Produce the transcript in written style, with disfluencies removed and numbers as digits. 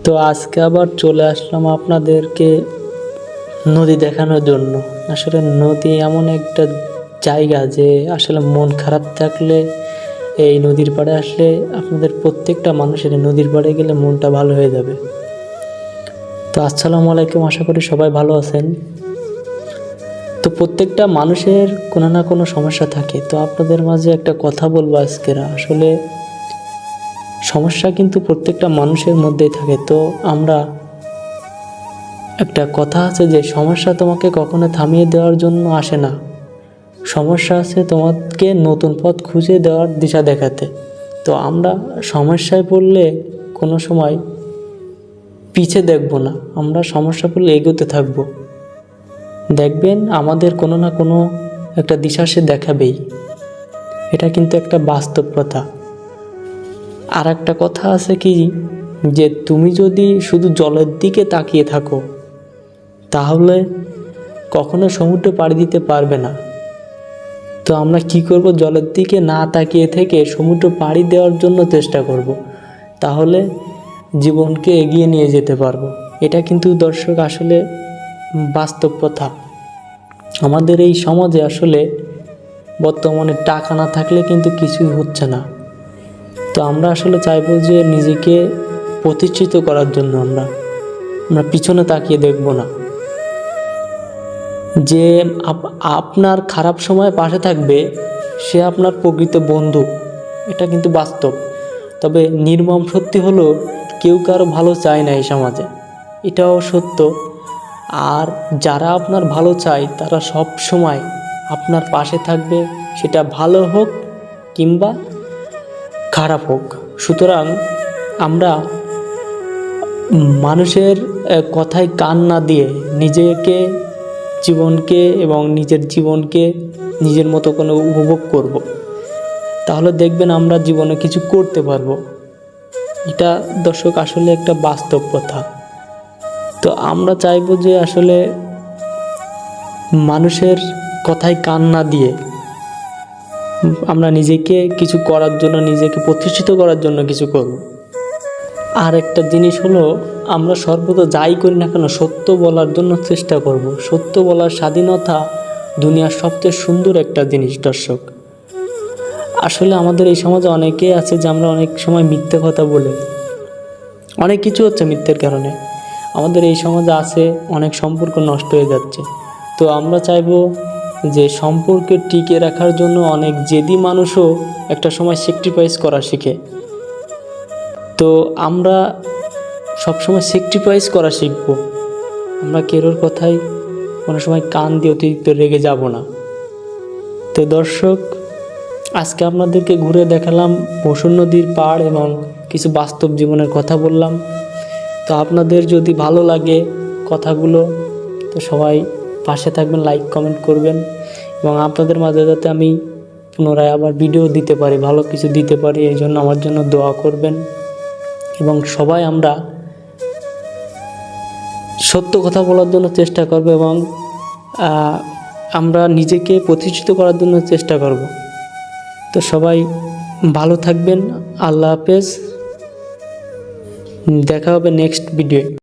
তো আজকে আবার চলে আসলাম আপনাদেরকে নদী দেখানোর জন্য। আসলে নদী এমন একটা জায়গা যে আসলে মন খারাপ থাকলে এই নদীর পাড়ে আসলে আপনাদের প্রত্যেকটা মানুষের নদীর পাড়ে গেলে মনটা ভালো হয়ে যাবে। তো আসসালামু আলাইকুম, আশা করি সবাই ভালো আছেন। তো প্রত্যেকটা মানুষের কোনো না কোনো সমস্যা থাকে। তো আপনাদের মাঝে একটা কথা বলবো আজকের, আসলে সমস্যা কিন্তু প্রত্যেকটা মানুষের মধ্যেই থাকে। তো আমরা একটা কথা আছে যে সমস্যা তোমাকে কখনো থামিয়ে দেওয়ার জন্য আসে না, সমস্যা আছে তোমাকে নতুন পথ খুঁজে দেওয়ার দিশা দেখাতে। তো আমরা সমস্যায় পড়লে কোনো সময় পিছে দেখব না, আমরা সমস্যা পড়লে এগোতে থাকব। দেখবেন আমাদের কোনো না কোনো একটা দিশা সে দেখাবেই। এটা কিন্তু একটা বাস্তব কথা। আর একটা কথা আছে কি, যে তুমি যদি শুধু জলের দিকে তাকিয়ে থাকো তাহলে কখনো সমুদ্র পাড়ি দিতে পারবে না। তো আমরা কি করব, জলের দিকে না তাকিয়ে থেকে সমুদ্র পাড়ি দেওয়ার জন্য চেষ্টা করব, তাহলে জীবনকে এগিয়ে নিয়ে যেতে পারবো। এটা কিন্তু দর্শক আসলে বাস্তব কথা। আমাদের এই সমাজে আসলে বর্তমানে টাকা না থাকলে কিন্তু কিছুই হচ্ছে না। তো আমরা আসলে চাইবো যে নিজেকে প্রতিষ্ঠিত করার জন্য আমরা পিছনে তাকিয়ে দেখব না। যে আপনার খারাপ সময়ে পাশে থাকবে সে আপনার প্রকৃত বন্ধু, এটা কিন্তু বাস্তব। তবে নির্মম সত্যি হলো কেউ কারো ভালো চায় না এই সমাজে, এটাও সত্য। আর যারা আপনার ভালো চায় তারা সব সময় আপনার পাশে থাকবে, সেটা ভালো হোক কিংবা খারাপ হোক। সুতরাং আমরা মানুষের কথায় কান না দিয়ে নিজেকে, জীবনকে এবং নিজের জীবনকে নিজের মতো করে উপভোগ করব, তাহলে দেখবেন আমরা জীবনে কিছু করতে পারবো। এটা দর্শক আসলে একটা বাস্তব কথা। তো আমরা চাইবো যে আসলে মানুষের কথায় কান না দিয়ে আমরা নিজেকে কিছু করার জন্য, নিজেকে প্রতিষ্ঠিত করার জন্য কিছু করব। আর একটা জিনিস হলো, আমরা সর্বদা যাই করি না কেন সত্য বলার জন্য চেষ্টা করব। সত্য বলার স্বাধীনতা দুনিয়ার সবচেয়ে সুন্দর একটা জিনিস দর্শক। আসলে আমাদের এই সমাজে অনেকেই আছে যে আমরা অনেক সময় মিথ্যে কথা বলে অনেক কিছু হচ্ছে মিথ্যের কারণে। আমাদের এই সমাজে আছে অনেক সম্পর্ক নষ্ট হয়ে যাচ্ছে। তো আমরা চাইবো যে সম্পর্কে টিকে রাখার জন্য অনেক জেদি মানুষও একটা সময় স্যাক্রিফাইস করা শিখে। তো আমরা সবসময় স্যাক্রিফাইস করা শিখব। আমরা কেরোর কথায় কোনো সময় কান দিয়ে অতিরিক্ত রেগে যাব না। তো দর্শক, আজকে আপনাদেরকে ঘুরে দেখালাম বসুন নদীর পাড় এবং কিছু বাস্তব জীবনের কথা বললাম। তো আপনাদের যদি ভালো লাগে কথাগুলো, তো সবাই পাশে থাকবেন, লাইক কমেন্ট করবেন এবং আপনাদের মাঝে যাতে আমি পুনরায় আবার ভিডিও দিতে পারি, ভালো কিছু দিতে পারি, এই জন্য আমার জন্য দোয়া করবেন। এবং সবাই আমরা সত্য কথা বলার জন্য চেষ্টা করব এবং আমরা নিজেকে প্রতিষ্ঠিত করার জন্য চেষ্টা করব। তো সবাই ভালো থাকবেন। আল্লাহ হাফেজ, দেখা হবে নেক্সট ভিডিওয়ে।